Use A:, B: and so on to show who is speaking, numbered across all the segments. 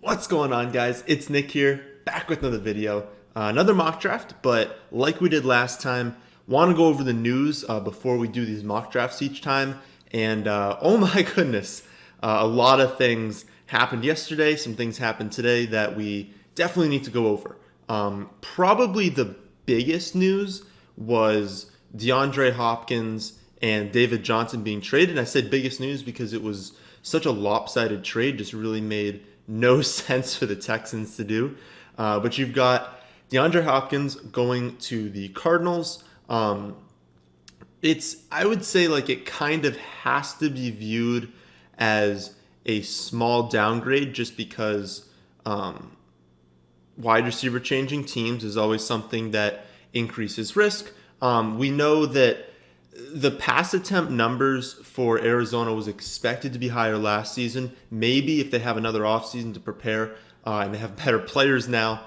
A: What's going on, guys? It's Nick here, back with another video. Another mock draft, but like we did last time, want to go over the news before we do these mock drafts each time. And oh my goodness, a lot of things happened yesterday, some things happened today that we definitely need to go over. Probably the biggest news was Deandre Hopkins and David Johnson being traded. And I said biggest news because it was such a lopsided trade, just really made no sense for the Texans to do. But you've got DeAndre Hopkins going to the Cardinals. I would say, like, it kind of has to be viewed as a small downgrade just because wide receiver changing teams is always something that increases risk. We know that the pass attempt numbers for Arizona was expected to be higher last season. Maybe if they have another offseason to prepare and they have better players now,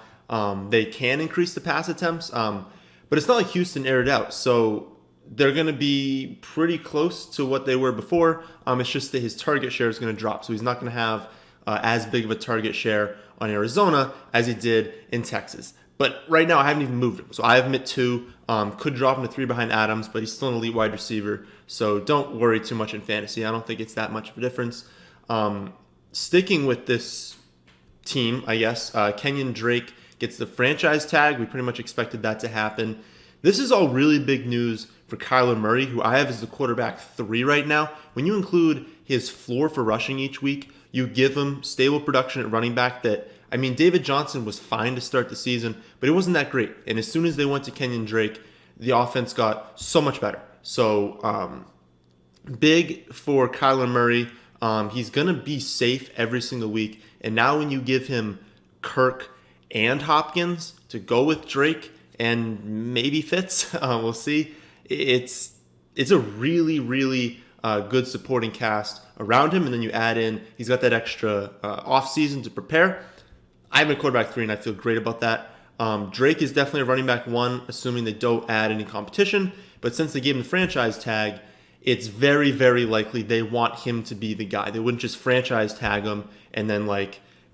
A: they can increase the pass attempts. But it's not like Houston aired out. So they're going to be pretty close to what they were before. It's just that his target share is going to drop. So he's not going to have as big of a target share on Arizona as he did in Texas. But right now, I haven't even moved him. So I have him at 2. Could drop him to 3 behind Adams, but he's still an elite wide receiver. So don't worry too much in fantasy. I don't think it's that much of a difference. Sticking with this team, I guess, Kenyan Drake gets the franchise tag. We pretty much expected that to happen. This is all really big news for Carla Murray, who I have as the quarterback 3 right now. When you include his floor for rushing each week, you give him stable production at running back that, I mean, David Johnson was fine to start the season, but it wasn't that great. And as soon as they went to Kenyan Drake, the offense got so much better. So big for Kyler Murray. He's going to be safe every single week. And now when you give him Kirk and Hopkins to go with Drake and maybe Fitz, we'll see. It's a really, really good supporting cast around him. And then you add in, he's got that extra offseason to prepare. I'm a quarterback 3, and I feel great about that. Drake is definitely a running back 1, assuming they don't add any competition. But since they gave him the franchise tag, it's very, very likely they want him to be the guy. They wouldn't just franchise tag him and then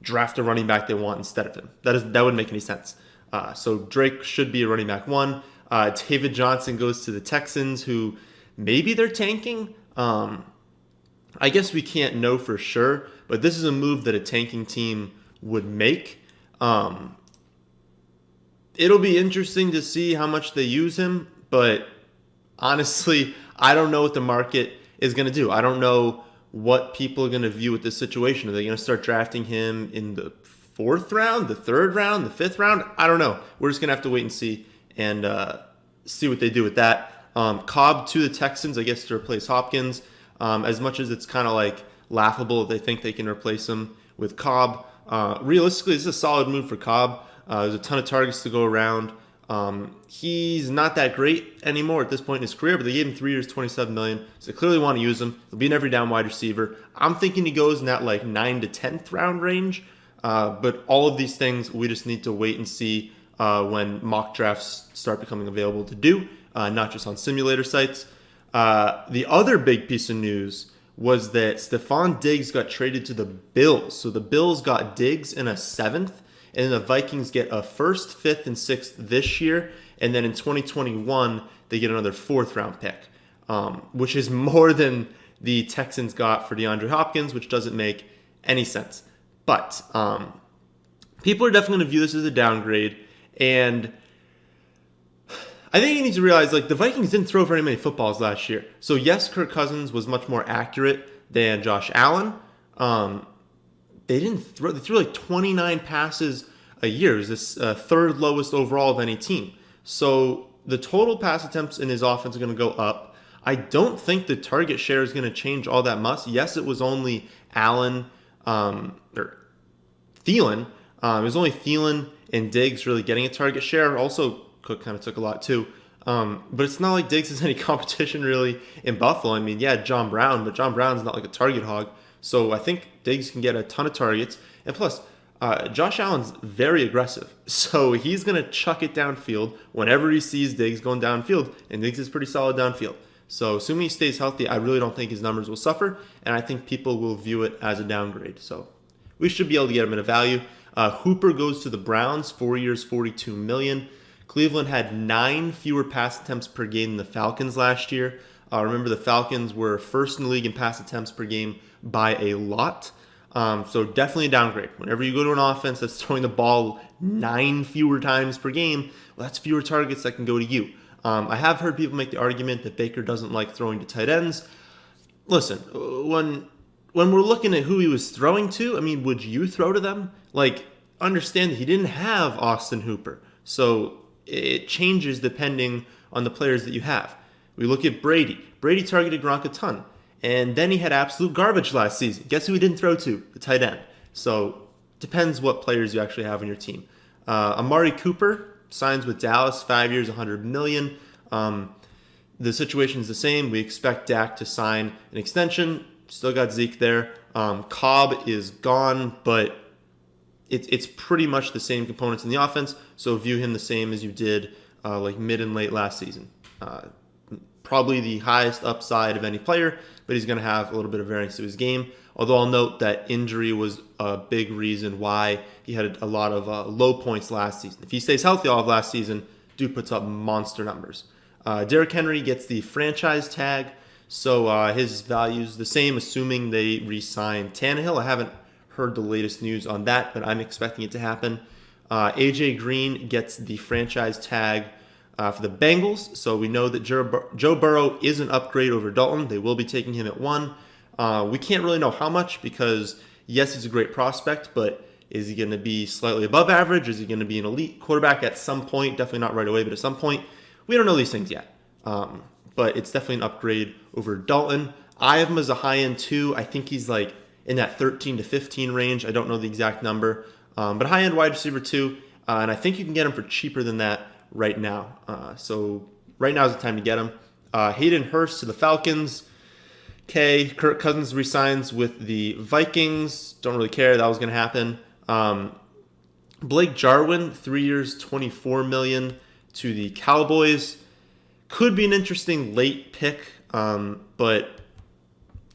A: draft a running back they want instead of him. That wouldn't make any sense. So Drake should be a running back 1. David Johnson goes to the Texans, who maybe they're tanking. I guess we can't know for sure, but this is a move that a tanking team would make. It'll be interesting to see how much they use him, but honestly, I don't know what the market is going to do. I don't know what people are going to view with this situation. Are they going to start drafting him in the 4th round, the 3rd round, the 5th round? I don't know. We're just going to have to wait and see see what they do with that. Cobb to the Texans, I guess, to replace Hopkins. As much as it's kind of laughable if they think they can replace him with Cobb, realistically, this is a solid move for Cobb. There's a ton of targets to go around. He's not that great anymore at this point in his career, but they gave him 3 years, $27 million. So they clearly want to use him. He'll be an every down wide receiver. I'm thinking he goes in that 9 to 10th round range. But all of these things, we just need to wait and see when mock drafts start becoming available to do, not just on simulator sites. The other big piece of news was that Stephon Diggs got traded to the Bills. So the Bills got Diggs in a 7th, and then the Vikings get a 1st, 5th, and 6th this year. And then in 2021, they get another 4th round pick, which is more than the Texans got for DeAndre Hopkins, which doesn't make any sense. But people are definitely going to view this as a downgrade. And I think you need to realize, the Vikings didn't throw very many footballs last year. So yes, Kirk Cousins was much more accurate than Josh Allen. They threw 29 passes a year. It was this 3rd lowest overall of any team. So the total pass attempts in his offense are going to go up. I don't think the target share is going to change all that much. Yes, it was only Allen or Thielen. It was only Thielen and Diggs really getting a target share. Also, Cook kind of took a lot too. But it's not like Diggs has any competition really in Buffalo. I mean, yeah, John Brown, but John Brown's not like a target hog. So I think Diggs can get a ton of targets. And plus, Josh Allen's very aggressive. So he's going to chuck it downfield whenever he sees Diggs going downfield. And Diggs is pretty solid downfield. So assuming he stays healthy, I really don't think his numbers will suffer. And I think people will view it as a downgrade. So we should be able to get him at a value. Hooper goes to the Browns, 4 years, $42 million. Cleveland had 9 fewer pass attempts per game than the Falcons last year. Remember, the Falcons were first in the league in pass attempts per game by a lot. So definitely a downgrade. Whenever you go to an offense that's throwing the ball 9 fewer times per game, well, that's fewer targets that can go to you. I have heard people make the argument that Baker doesn't like throwing to tight ends. Listen, when we're looking at who he was throwing to, I mean, would you throw to them? Like, understand that he didn't have Austin Hooper. So it changes depending on the players that you have. We look at Brady. Brady targeted Gronk a ton. And then he had absolute garbage last season. Guess who he didn't throw to? The tight end. So depends what players you actually have on your team. Amari Cooper signs with Dallas, 5 years, $100 million. The situation's the same. We expect Dak to sign an extension. Still got Zeke there. Cobb is gone, but it's pretty much the same components in the offense. So view him the same as you did like mid and late last season. Probably the highest upside of any player, but he's going to have a little bit of variance to his game. Although I'll note that injury was a big reason why he had a lot of low points last season. If he stays healthy all of last season, dude puts up monster numbers. Derrick Henry gets the franchise tag, so his value's the same, assuming they re-sign Tannehill. I haven't heard the latest news on that, but I'm expecting it to happen. AJ Green gets the franchise tag for the Bengals, so we know that Joe Burrow is an upgrade over Dalton. They will be taking him at 1. We can't really know how much because, yes, he's a great prospect, but is he going to be slightly above average? Is he going to be an elite quarterback at some point? Definitely not right away, but at some point. We don't know these things yet, but it's definitely an upgrade over Dalton. I have him as a high-end 2. I think he's like in that 13 to 15 range. I don't know the exact number, but high-end wide receiver 2, and I think you can get him for cheaper than that right now. So right now is the time to get him. Hayden Hurst to the Falcons. Okay, Kirk Cousins resigns with the Vikings. Don't really care. That was going to happen. Blake Jarwin, 3 years, $24 million to the Cowboys. Could be an interesting late pick, but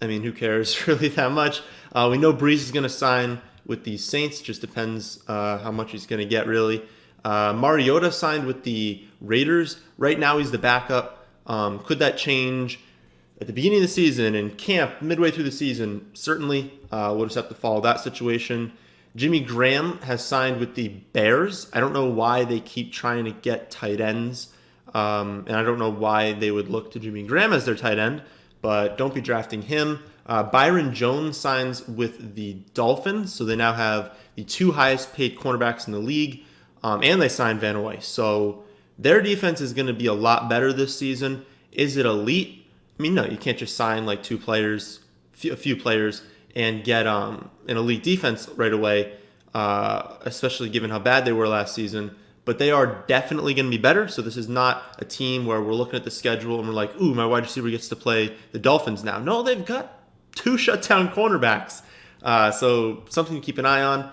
A: I mean, who cares really that much? We know Breeze is going to sign with the Saints. Just depends how much he's going to get, really. Mariota signed with the Raiders. Right now, he's the backup. Could that change at the beginning of the season, in camp, midway through the season? Certainly. We'll just have to follow that situation. Jimmy Graham has signed with the Bears. I don't know why they keep trying to get tight ends, and I don't know why they would look to Jimmy Graham as their tight end, but don't be drafting him. Byron Jones signs with the Dolphins, so they now have the 2 highest paid cornerbacks in the league, and they signed Van Noy. So their defense is going to be a lot better this season. Is it elite? I mean, no, you can't just sign like 2 players, a few players, and get an elite defense right away, especially given how bad they were last season. But they are definitely going to be better. So this is not a team where we're looking at the schedule and we're like, ooh, my wide receiver gets to play the Dolphins now. No, they've got 2 shutdown cornerbacks. So something to keep an eye on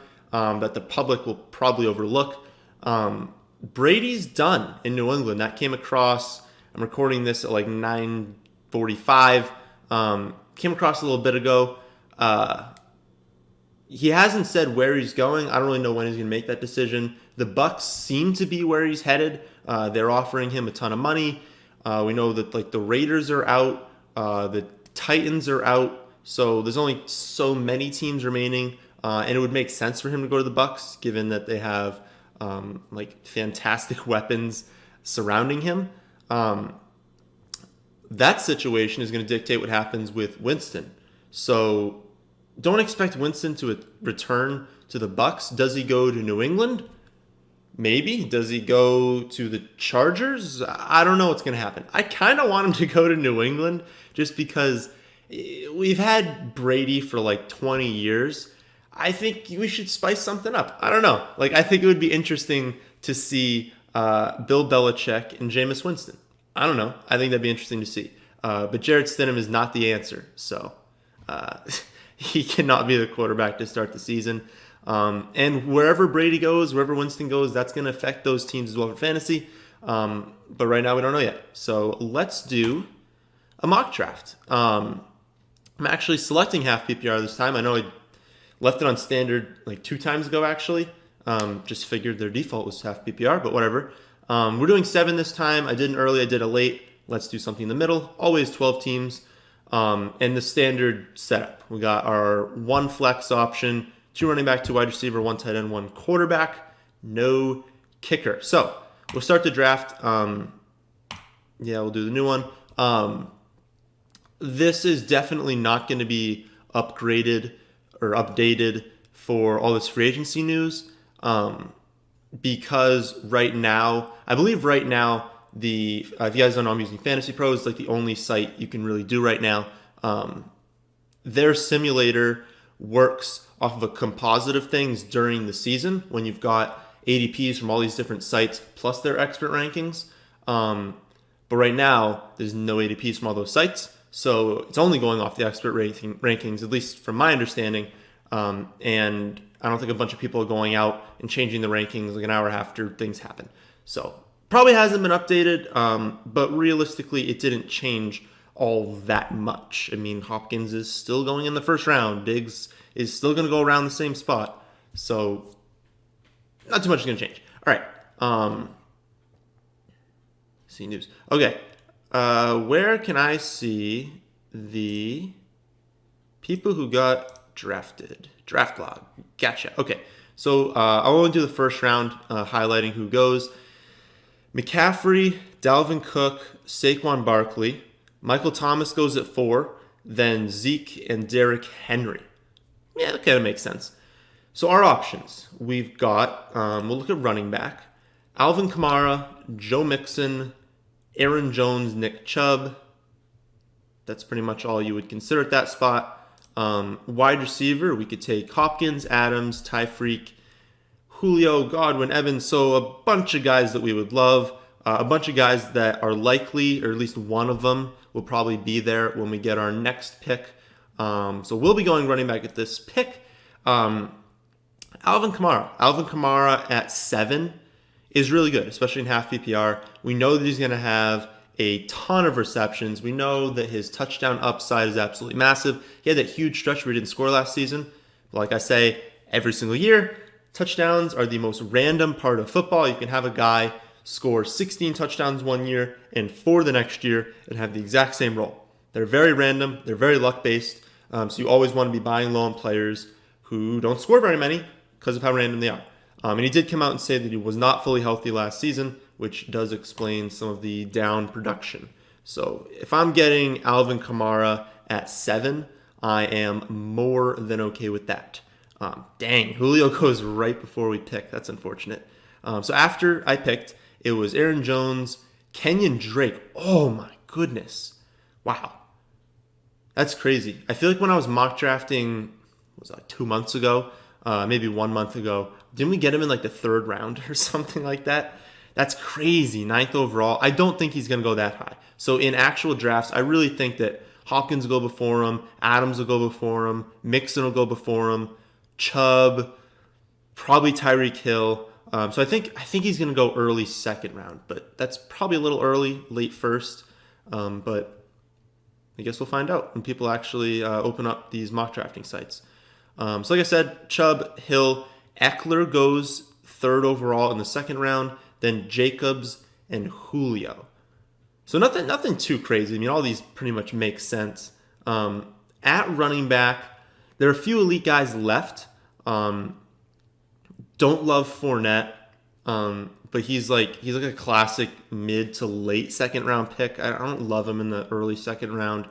A: that the public will probably overlook. Brady's done in New England. That came across, I'm recording this at like 9:45. Came across a little bit ago. He hasn't said where he's going. I don't really know when he's going to make that decision. The Bucs seem to be where he's headed. They're offering him a ton of money. We know that like the Raiders are out, the Titans are out. So there's only so many teams remaining, and it would make sense for him to go to the Bucs, given that they have like fantastic weapons surrounding him. That situation is going to dictate what happens with Winston. So don't expect Winston to return to the Bucs. Does he go to New England? Maybe. Does he go to the Chargers? I don't know what's going to happen. I kind of want him to go to New England just because we've had Brady for like 20 years. I think we should spice something up. I don't know. Like, I think it would be interesting to see Bill Belichick and Jameis Winston. I don't know. I think that'd be interesting to see. But Jarrett Stidham is not the answer. So he cannot be the quarterback to start the season. And wherever Brady goes, wherever Winston goes, that's going to affect those teams as well for fantasy. But right now we don't know yet. So let's do a mock draft. I'm actually selecting half PPR this time. I know Left it on standard like 2 times ago, actually. Just figured their default was half PPR, but whatever. We're doing 7 this time. I did an early, I did a late. Let's do something in the middle. Always 12 teams. And the standard setup. We got our 1 flex option, 2 running back, 2 wide receiver, 1 tight end, 1 quarterback, no kicker. So we'll start the draft. We'll do the new one. This is definitely not going to be upgraded or updated for all this free agency news, because right now, I believe right now, if you guys don't know, I'm using Fantasy Pros. It's like the only site you can really do right now. Their simulator works off of a composite of things during the season when you've got ADPs from all these different sites plus their expert rankings. But right now, there's no ADPs from all those sites. So it's only going off the expert rankings, at least from my understanding. And I don't think a bunch of people are going out and changing the rankings like an hour after things happen. So probably hasn't been updated, but realistically, it didn't change all that much. I mean, Hopkins is still going in the first round. Diggs is still going to go around the same spot. So not too much is going to change. All right. See news. Okay. Where can I see the people who got drafted? Draft log. Gotcha. Okay. So I'll only do the first round, highlighting who goes. McCaffrey, Dalvin Cook, Saquon Barkley. Michael Thomas goes at 4. Then Zeke and Derrick Henry. Yeah, that kind of makes sense. So our options. We've got, we'll look at running back. Alvin Kamara, Joe Mixon, Aaron Jones, Nick Chubb. That's pretty much all you would consider at that spot. Wide receiver, we could take Hopkins, Adams, Tyreek, Julio, Godwin, Evans. So a bunch of guys that we would love. A bunch of guys that are likely, or at least one of them will probably be there when we get our next pick. So we'll be going running back at this pick. Alvin Kamara at 7 is really good, especially in half PPR. We know that he's going to have a ton of receptions. We know that his touchdown upside is absolutely massive. He had that huge stretch where he didn't score last season. But like I say, every single year, touchdowns are the most random part of football. You can have a guy score 16 touchdowns one year and 4 the next year and have the exact same role. They're very random. They're very luck-based. So you always want to be buying low on players who don't score very many because of how random they are. And he did come out and say that he was not fully healthy last season, which does explain some of the down production. So if I'm getting Alvin Kamara at 7, I am more than okay with that. Dang, Julio goes right before we pick. That's unfortunate. So after I picked, it was Aaron Jones, Kenyan Drake. Oh my goodness. Wow. That's crazy. I feel like when I was mock drafting, was it like 2 months ago, maybe 1 month ago, didn't we get him in like the 3rd round or something like that? That's crazy. 9th overall. I don't think he's going to go that high. So in actual drafts, I really think that Hopkins will go before him, Adams will go before him, Mixon will go before him, Chubb, probably Tyreek Hill. So I think he's going to go early 2nd round, but that's probably a little early, late 1st. But I guess we'll find out when people actually open up these mock drafting sites. So like I said, Chubb, Hill, Eckler goes 3rd overall in the 2nd round, then Jacobs and Julio. So nothing too crazy. I mean, all these pretty much make sense. At running back, there are a few elite guys left. Don't love Fournette, but he's like a classic mid to late 2nd round pick. I don't love him in the early 2nd round.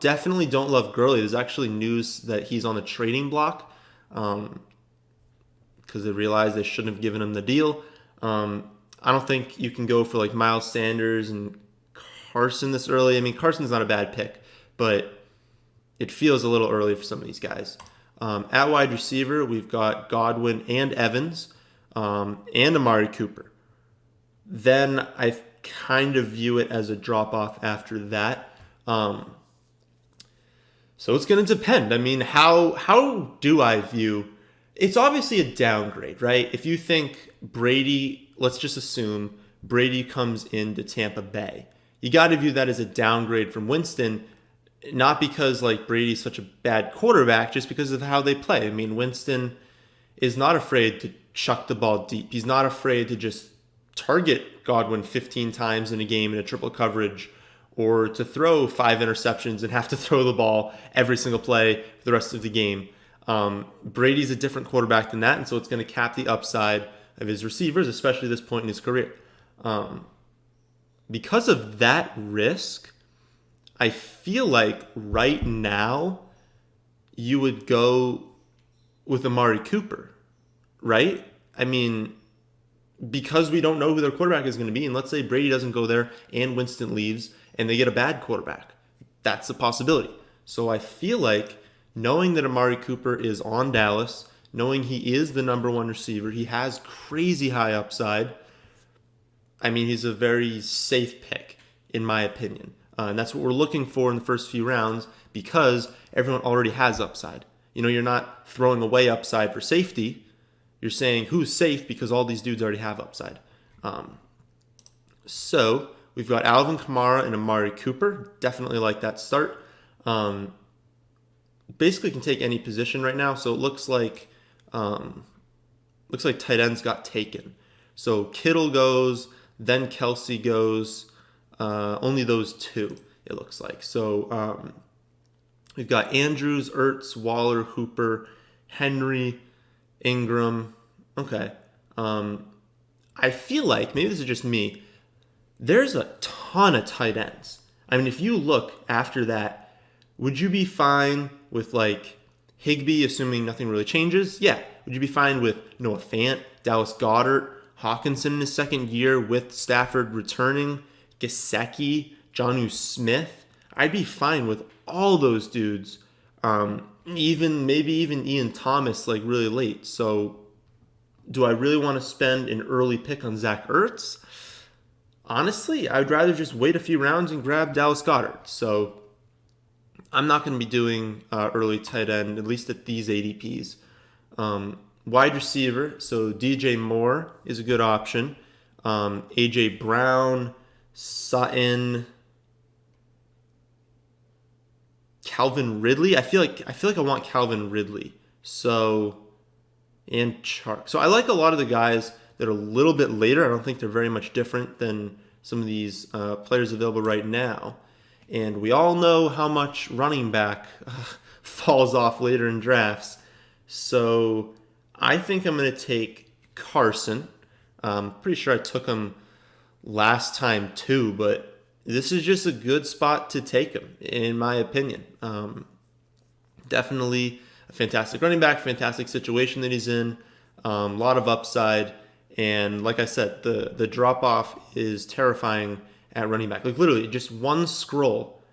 A: Definitely don't love Gurley. There's actually news that he's on the trading block because they realized they shouldn't have given him the deal. I don't think you can go for like Miles Sanders and Carson this early. I mean, Carson's not a bad pick, but it feels a little early for some of these guys. At wide receiver, we've got Godwin and Evans and Amari Cooper. Then I kind of view it as a drop-off after that. So it's going to depend. I mean, how do I view... It's obviously a downgrade, right? If you think Brady, let's just assume Brady comes into Tampa Bay. You got to view that as a downgrade from Winston. Not because like Brady's such a bad quarterback, just because of how they play. I mean, Winston is not afraid to chuck the ball deep. He's not afraid to just target Godwin 15 times in a game in a triple coverage, or to throw 5 interceptions and have to throw the ball every single play for the rest of the game. Brady's a different quarterback than that, and so it's going to cap the upside of his receivers, especially at this point in his career. Because of that risk, I feel like right now you would go with Amari Cooper, right? I mean, because we don't know who their quarterback is going to be, and let's say Brady doesn't go there and Winston leaves and they get a bad quarterback. That's a possibility. So I feel like knowing that Amari Cooper is on Dallas, knowing he is the number one receiver, he has crazy high upside. I mean, he's a very safe pick, in my opinion. And that's what we're looking for in the first few rounds because everyone already has upside. You know, you're not throwing away upside for safety. You're saying who's safe because all these dudes already have upside. So we've got Alvin Kamara and Amari Cooper. Definitely like that start. Basically can take any position right now. So it looks like tight ends got taken. So Kittle goes, then Kelsey goes. Only those two, it looks like. So we've got Andrews, Ertz, Waller, Hooper, Henry, Ingram. Okay. I feel like, maybe this is just me, there's a ton of tight ends. I mean, if you look after that, would you be fine with like Higbee, assuming nothing really changes? Yeah. Would you be fine with Noah Fant, Dallas Goedert, Hawkinson in his second year with Stafford returning, Gesicki, Jonnu Smith? I'd be fine with all those dudes. Maybe even Ian Thomas like really late. So do I really want to spend an early pick on Zach Ertz? Honestly, I'd rather just wait a few rounds and grab Dallas Goedert. So I'm not going to be doing early tight end, at least at these ADPs. Wide receiver, so DJ Moore is a good option. AJ Brown, Sutton, Calvin Ridley. I feel like I want Calvin Ridley. So, and Chark. So I like a lot of the guys that are a little bit later. I don't think they're very much different than some of these players available right now. And we all know how much running back falls off later in drafts. So I think I'm going to take Carson. I'm pretty sure I took him last time too, but this is just a good spot to take him, in my opinion. Definitely a fantastic running back, fantastic situation that he's in, a lot of upside, and like I said, the drop-off is terrifying at running back. Like literally just one scroll,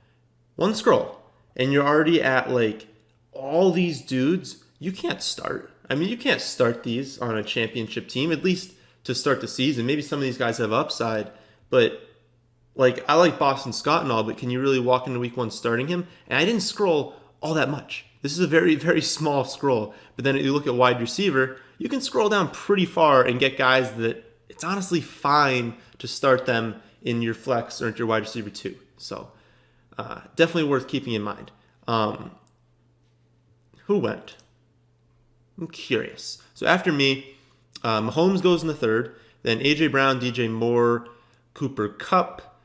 A: and you're already at like all these dudes you can't start. I mean, you can't start these on a championship team, at least to start the season. Maybe some of these guys have upside, but like I like Boston Scott and all, but can you really walk into week one starting him? And I didn't scroll all that much. This is a very, very small scroll. But then if you look at wide receiver, you can scroll down pretty far and get guys that it's honestly fine to start them in your flex or into your wide receiver too. So definitely worth keeping in mind. Who went? I'm curious. So after me, Mahomes goes in the third, then A.J. Brown, DJ Moore, Cooper Kupp,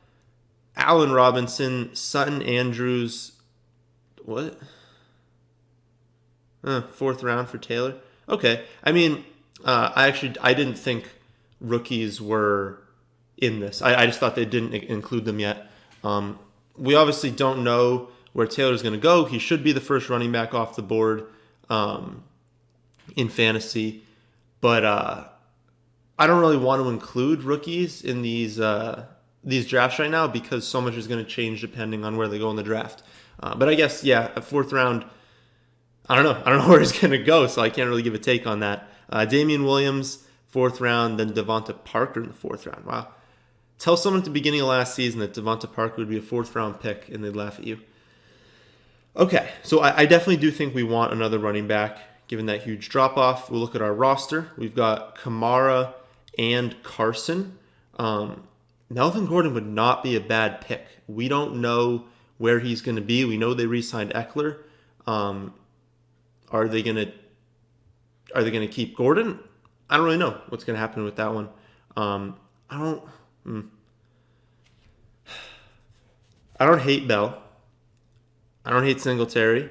A: Allen Robinson, Sutton, Andrews. What? Fourth round for Taylor. Okay. I mean, I didn't think rookies were in this. I just thought they didn't include them yet. We obviously don't know where Taylor's going to go. He should be the first running back off the board in fantasy. But I don't really want to include rookies in these drafts right now because so much is going to change depending on where they go in the draft. But I guess, yeah, a fourth round, I don't know where he's going to go, so I can't really give a take on that. Damian Williams, fourth round, then Devonta Parker in the fourth round. Wow. Tell someone at the beginning of last season that Devonta Parker would be a fourth round pick and they'd laugh at you. Okay, so I definitely do think we want another running back given that huge drop-off. We'll look at our roster. We've got Kamara and Carson. Melvin Gordon would not be a bad pick. We don't know where he's going to be. We know they re-signed Eckler. Are they going to keep Gordon? I don't really know what's going to happen with that one. I don't hate Bell. I don't hate Singletary.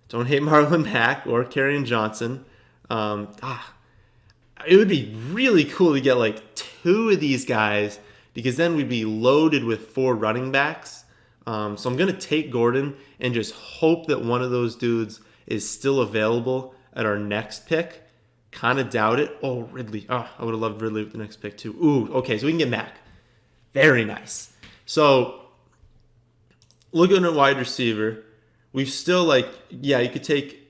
A: Don't hate Marlon Mack or Kerryon Johnson. It would be really cool to get like 2 of these guys, because then we'd be loaded with 4 running backs. So I'm going to take Gordon and just hope that one of those dudes is still available at our next pick. Kind of doubt it. Oh, Ridley. Oh, I would have loved Ridley with the next pick too. Ooh, okay, so we can get Mack. Very nice. So looking at wide receiver, we've still you could take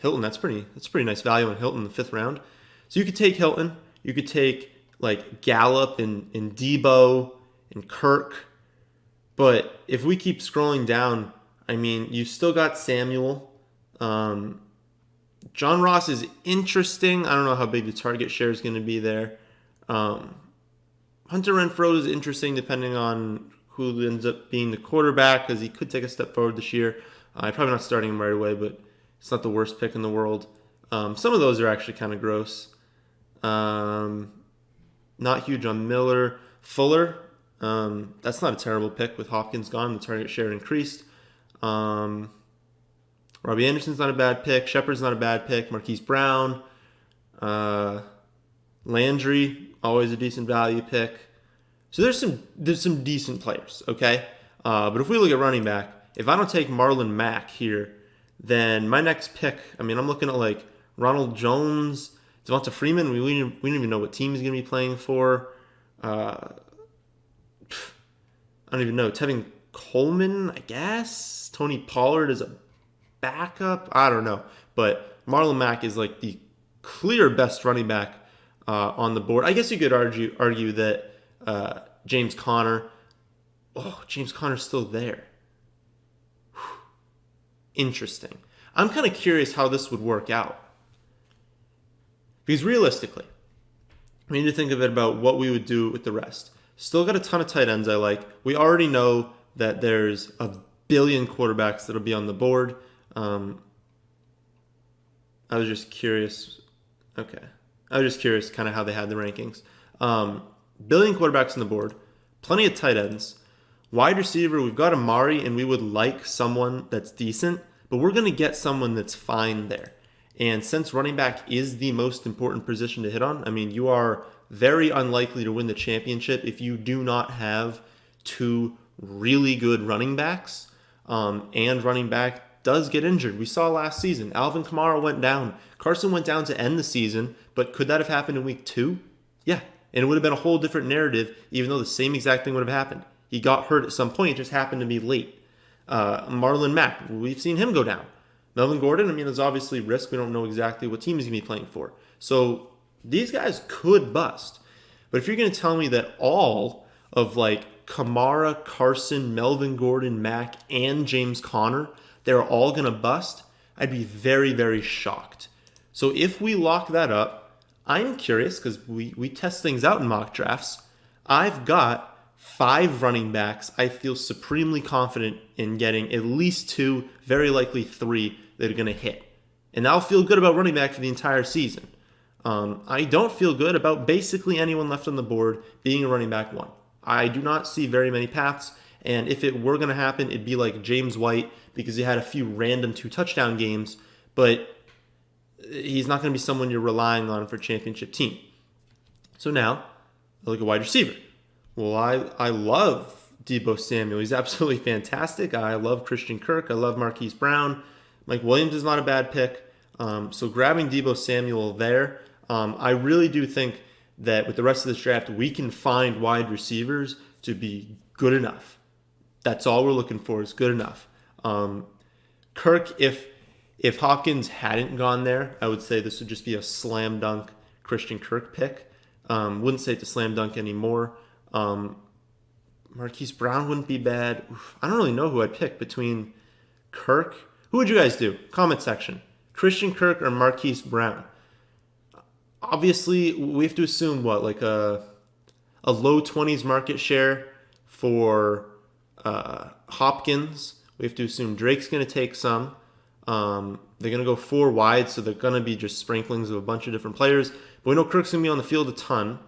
A: Hilton. That's pretty nice value on Hilton in the 5th round. So you could take Hilton. You could take Gallup and Debo and Kirk. But if we keep scrolling down, I mean, you've still got Samuel. John Ross is interesting. I don't know how big the target share is going to be there. Hunter Renfrow is interesting depending on who ends up being the quarterback, because he could take a step forward this year. I'm probably not starting him right away, but it's not the worst pick in the world. Some of those are actually kind of gross. Not huge on Miller. Fuller, that's not a terrible pick with Hopkins gone. The target share increased. Robbie Anderson's not a bad pick. Shepard's not a bad pick. Marquis Brown. Landry, always a decent value pick. So there's some decent players, okay? But if we look at running back, if I don't take Marlon Mack here, then my next pick, I mean, I'm looking at Ronald Jones, Devonta Freeman. We don't even know what team he's going to be playing for. I don't even know. Tevin Coleman, I guess. Tony Pollard is a backup. I don't know. But Marlon Mack is the clear best running back on the board. I guess you could argue that James Conner. Oh, James Conner's still there. Whew. Interesting. I'm kind of curious how this would work out. Because realistically, we need to think of it about what we would do with the rest. Still got a ton of tight ends I like. We already know that there's a billion quarterbacks that'll be on the board. I was just curious. Okay. I was just curious kind of how they had the rankings. Billion quarterbacks on the board. Plenty of tight ends. Wide receiver, we've got Amari, and we would like someone that's decent, but we're going to get someone that's fine there. And since running back is the most important position to hit on, I mean, you are very unlikely to win the championship if you do not have 2 really good running backs. And running back does get injured. We saw last season, Alvin Kamara went down. Carson went down to end the season, but could that have happened in week 2? Yeah, and it would have been a whole different narrative, even though the same exact thing would have happened. He got hurt at some point, it just happened to be late. Marlon Mack, we've seen him go down. Melvin Gordon, I mean, there's obviously risk. We don't know exactly what team he's going to be playing for. So these guys could bust. But if you're going to tell me that all of Kamara, Carson, Melvin Gordon, Mack, and James Conner, they're all going to bust, I'd be very, very shocked. So if we lock that up, I'm curious, because we test things out in mock drafts. I've got 5 running backs I feel supremely confident in getting at least 2, very likely 3 that are going to hit. And I'll feel good about running back for the entire season. I don't feel good about basically anyone left on the board being a running back 1. I do not see very many paths, and if it were going to happen, it'd be like James White, because he had a few random 2-touchdown games, but he's not going to be someone you're relying on for a championship team. So now, I look at wide receiver. Well, I love Deebo Samuel. He's absolutely fantastic. I love Christian Kirk. I love Marquis Brown. Mike Williams is not a bad pick. So grabbing Deebo Samuel there, I really do think that with the rest of this draft, we can find wide receivers to be good enough. That's all we're looking for, is good enough. Kirk, if Hopkins hadn't gone there, I would say this would just be a slam dunk Christian Kirk pick. Wouldn't say it's a slam dunk anymore. Marquise Brown wouldn't be bad. I don't really know who I'd pick between Kirk. Who would you guys do? Comment section. Christian Kirk or Marquise Brown? Obviously, we have to assume a low 20s market share for Hopkins. We have to assume Drake's going to take some. They're going to go 4 wide, so they're going to be just sprinklings of a bunch of different players. But we know Kirk's going to be on the field a ton.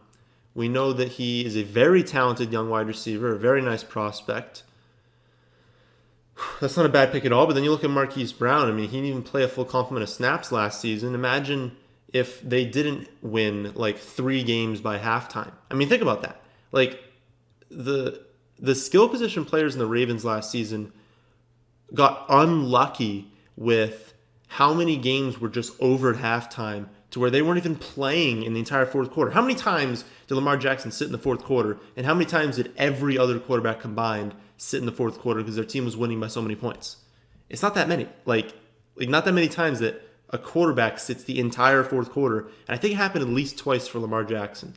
A: We know that he is a very talented young wide receiver, a very nice prospect. That's not a bad pick at all. But then you look at Marquis Brown. I mean, he didn't even play a full complement of snaps last season. Imagine if they didn't win like 3 games by halftime. I mean, think about that. Like the skill position players in the Ravens last season got unlucky with how many games were just over at halftime to where they weren't even playing in the entire fourth quarter. How many times did Lamar Jackson sit in the fourth quarter, and how many times did every other quarterback combined sit in the fourth quarter because their team was winning by so many points? It's not that many. Like not that many times that a quarterback sits the entire fourth quarter, and I think it happened at least twice for Lamar Jackson.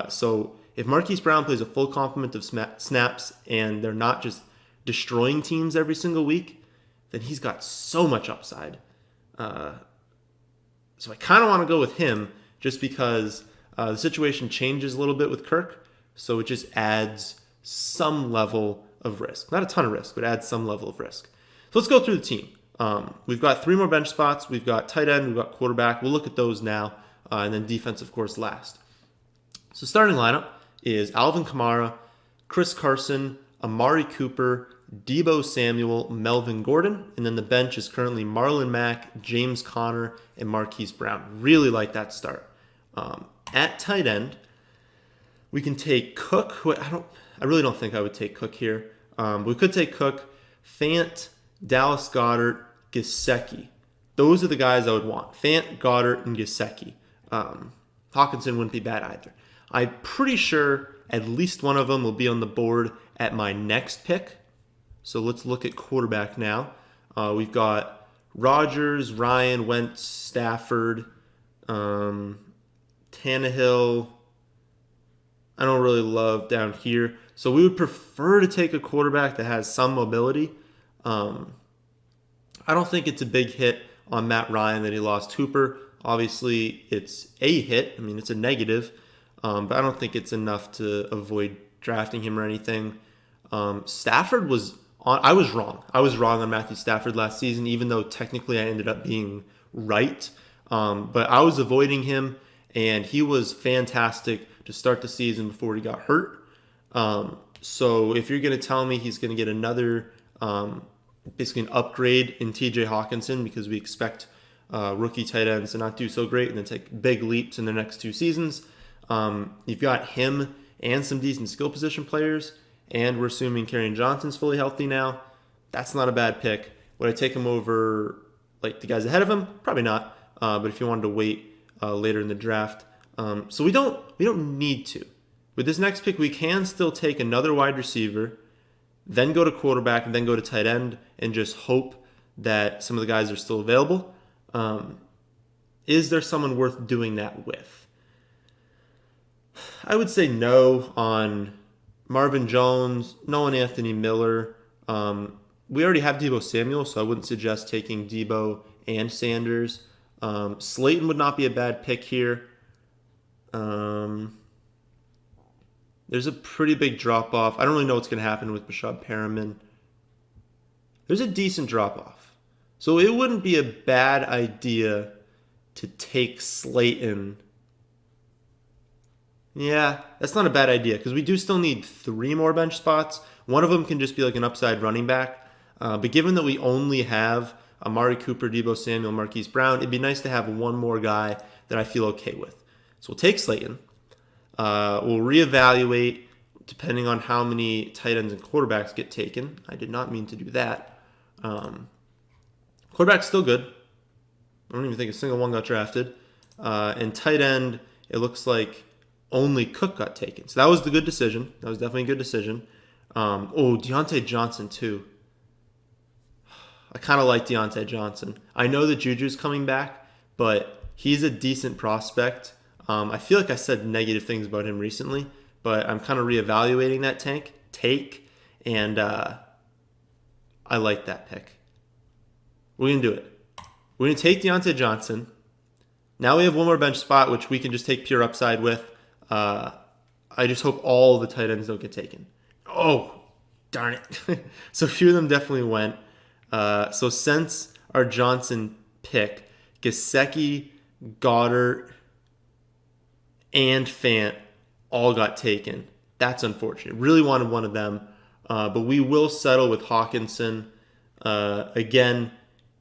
A: So if Marquis Brown plays a full complement of snaps and they're not just destroying teams every single week, then he's got so much upside. So I kind of want to go with him just because the situation changes a little bit with Kirk, so it just adds some level of risk. Not a ton of risk, but adds some level of risk. So let's go through the team. We've got 3 more bench spots. We've got tight end. We've got quarterback. We'll look at those now, and then defense, of course, last. So starting lineup is Alvin Kamara, Chris Carson, Amari Cooper, Deebo Samuel, Melvin Gordon, and then the bench is currently Marlon Mack, James Conner, and Marquise Brown. Really like that start. At tight end, we can take Cook. Who I really don't think I would take Cook here. We could take Cook, Fant, Dallas Goedert, Gesicki. Those are the guys I would want. Fant, Goddard, and Gesicki. Hawkinson wouldn't be bad either. I'm pretty sure at least one of them will be on the board at my next pick. So let's look at quarterback now. We've got Rodgers, Ryan, Wentz, Stafford, Tannehill. I don't really love down here. So we would prefer to take a quarterback that has some mobility. I don't think it's a big hit on Matt Ryan that he lost Hooper. Obviously, it's a hit. I mean, it's a negative. But I don't think it's enough to avoid drafting him or anything. Stafford was on. I was wrong. I was wrong on Matthew Stafford last season, even though technically I ended up being right. But I was avoiding him, and he was fantastic to start the season before he got hurt. So if you're going to tell me he's going to get another, basically an upgrade in TJ Hawkinson, because we expect rookie tight ends to not do so great and then take big leaps in the next 2 seasons, you've got him and some decent skill position players, and we're assuming Kenyan Johnson's fully healthy now. That's not a bad pick. Would I take him over like the guys ahead of him? Probably not. But if you wanted to wait later in the draft, so we don't need to. With this next pick, we can still take another wide receiver, then go to quarterback, and then go to tight end, and just hope that some of the guys are still available. Is there someone worth doing that with? I would say no on Marvin Jones, no on Anthony Miller. We already have Deebo Samuel, so I wouldn't suggest taking Deebo and Sanders. Slayton would not be a bad pick here. There's a pretty big drop-off. I don't really know what's going to happen with Bashad Perriman. There's a decent drop-off. So it wouldn't be a bad idea to take Slayton. Yeah, that's not a bad idea because we do still need 3 more bench spots. One of them can just be like an upside running back. But given that we only have Amari Cooper, Deebo Samuel, Marquise Brown, it'd be nice to have one more guy that I feel okay with. So we'll take Slayton. We'll reevaluate depending on how many tight ends and quarterbacks get taken. I did not mean to do that. Quarterback's still good. I don't even think a single one got drafted. And tight end, it looks like only Cook got taken. So that was the good decision. That was definitely a good decision. Deante Johnson too. I kind of like Deante Johnson. I know that Juju's coming back, but he's a decent prospect. I feel like I said negative things about him recently, but I'm kind of reevaluating that take, and I like that pick. We're going to do it. We're going to take Deante Johnson. Now we have one more bench spot, which we can just take pure upside with. I just hope all the tight ends don't get taken. Oh, Darn it. So a few of them definitely went. So since our Johnson pick, Gesicki, Goddard, and Fant all got taken. That's unfortunate. Really wanted one of them. But we will settle with Hawkinson. Again,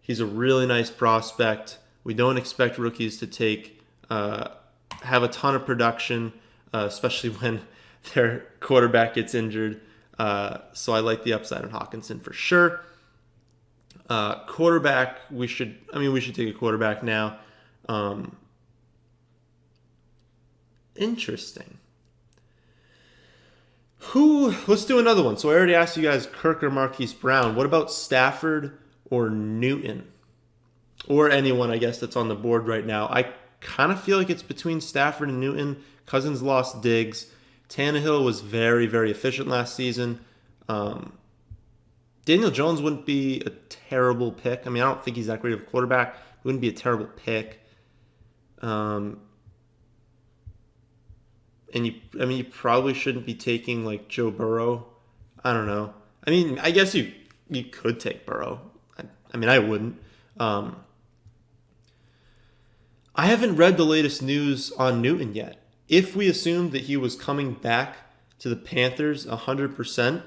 A: he's a really nice prospect. We don't expect rookies to have a ton of production, especially when their quarterback gets injured. So I like the upside on Hawkinson for sure. Quarterback, we should take a quarterback now. Interesting. Let's do another one. So I already asked you guys Kirk or Marquis Brown. What about Stafford or Newton? Or anyone, I guess, that's on the board right now. I kind of feel like it's between Stafford and Newton. Cousins lost Diggs. Tannehill was very, very efficient last season. Daniel Jones wouldn't be a terrible pick. I mean, I don't think he's that great of a quarterback. It wouldn't be a terrible pick. And you probably shouldn't be taking like Joe Burrow. I don't know. I mean, I guess you could take Burrow. I mean, I wouldn't. I haven't read the latest news on Newton yet. If we assumed that he was coming back to the Panthers 100%,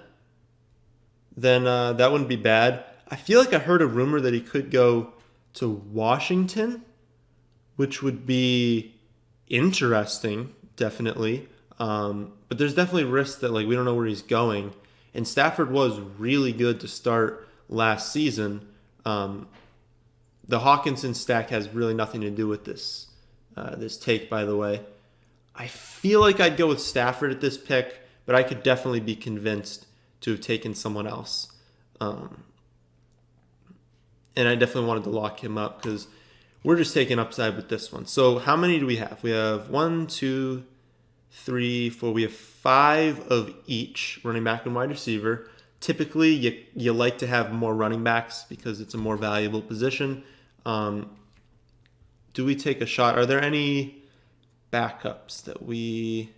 A: then that wouldn't be bad. I feel like I heard a rumor that he could go to Washington, which would be interesting, definitely. But there's definitely risk that we don't know where he's going. And Stafford was really good to start last season. The Hawkinson stack has really nothing to do with this take, by the way. I feel like I'd go with Stafford at this pick, but I could definitely be convinced to have taken someone else. And I definitely wanted to lock him up because we're just taking upside with this one. So how many do we have? We have 1, 2, 3, 4. We have 5 of each, running back and wide receiver. Typically, you like to have more running backs because it's a more valuable position. Do we take a shot? Are there any backups that we...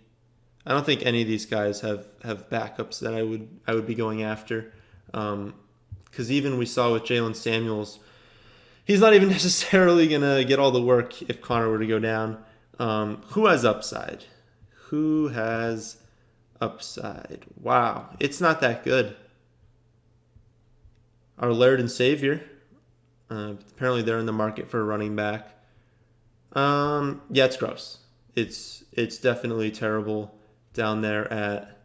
A: I don't think any of these guys have backups that I would be going after. Because even we saw with Jalen Samuels, he's not even necessarily going to get all the work if Connor were to go down. Who has upside? Who has upside? Wow, it's not that good. Our Laird and Savior. Apparently they're in the market for a running back. Yeah, it's gross. It's definitely terrible down there at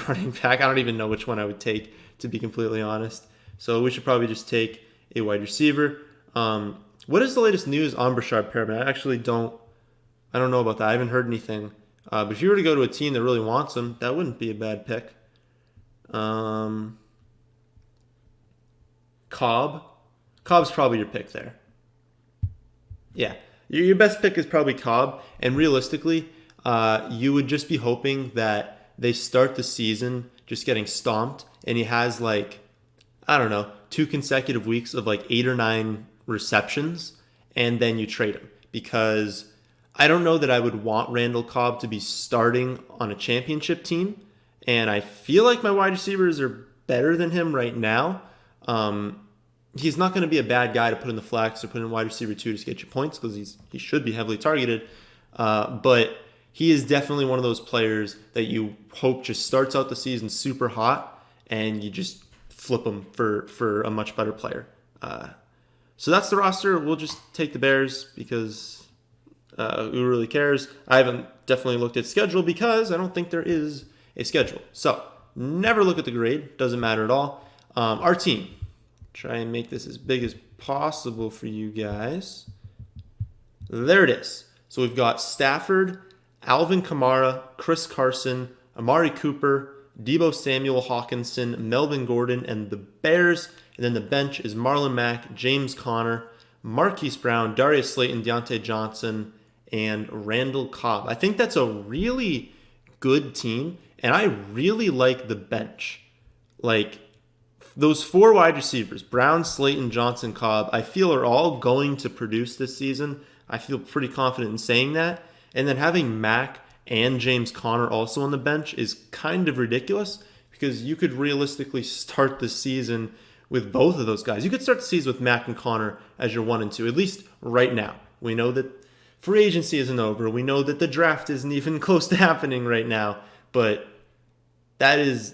A: running back. I don't even know which one I would take, to be completely honest. So we should probably just take a wide receiver. What is the latest news on Brashard Perriman? I don't know about that. I haven't heard anything. But if you were to go to a team that really wants him, that wouldn't be a bad pick. Cobb's probably your pick there. Yeah. Your best pick is probably Cobb. And realistically, you would just be hoping that they start the season just getting stomped and he has 2 consecutive weeks of 8 or 9 receptions and then you trade him. Because I don't know that I would want Randall Cobb to be starting on a championship team. And I feel like my wide receivers are better than him right now. He's not going to be a bad guy to put in the flex or put in wide receiver 2 to get you points because he should be heavily targeted. But he is definitely one of those players that you hope just starts out the season super hot and you just flip him for a much better player. So that's the roster. We'll just take the Bears because who really cares? I haven't definitely looked at schedule because I don't think there is a schedule. So never look at the grade. Doesn't matter at all. Our team. Try and make this as big as possible for you guys. There it is. So we've got Stafford, Alvin Kamara, Chris Carson, Amari Cooper, Deebo Samuel, Hawkinson, Melvin Gordon, and the Bears. And then the bench is Marlon Mack, James Conner, Marquis Brown, Darius Slayton, Deante Johnson, and Randall Cobb. I think that's a really good team, and I really like the bench. Those 4 wide receivers, Brown, Slayton, Johnson, Cobb, I feel are all going to produce this season. I feel pretty confident in saying that. And then having Mack and James Conner also on the bench is kind of ridiculous because you could realistically start the season with both of those guys. You could start the season with Mack and Connor as your 1 and 2, at least right now. We know that free agency isn't over. We know that the draft isn't even close to happening right now. But that is,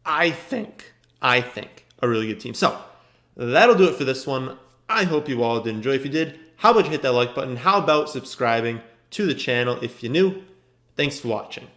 A: I think, a really good team. So that'll do it for this one. I hope you all did enjoy. If you did, how about you hit that like button? How about subscribing to the channel if you're new? Thanks for watching.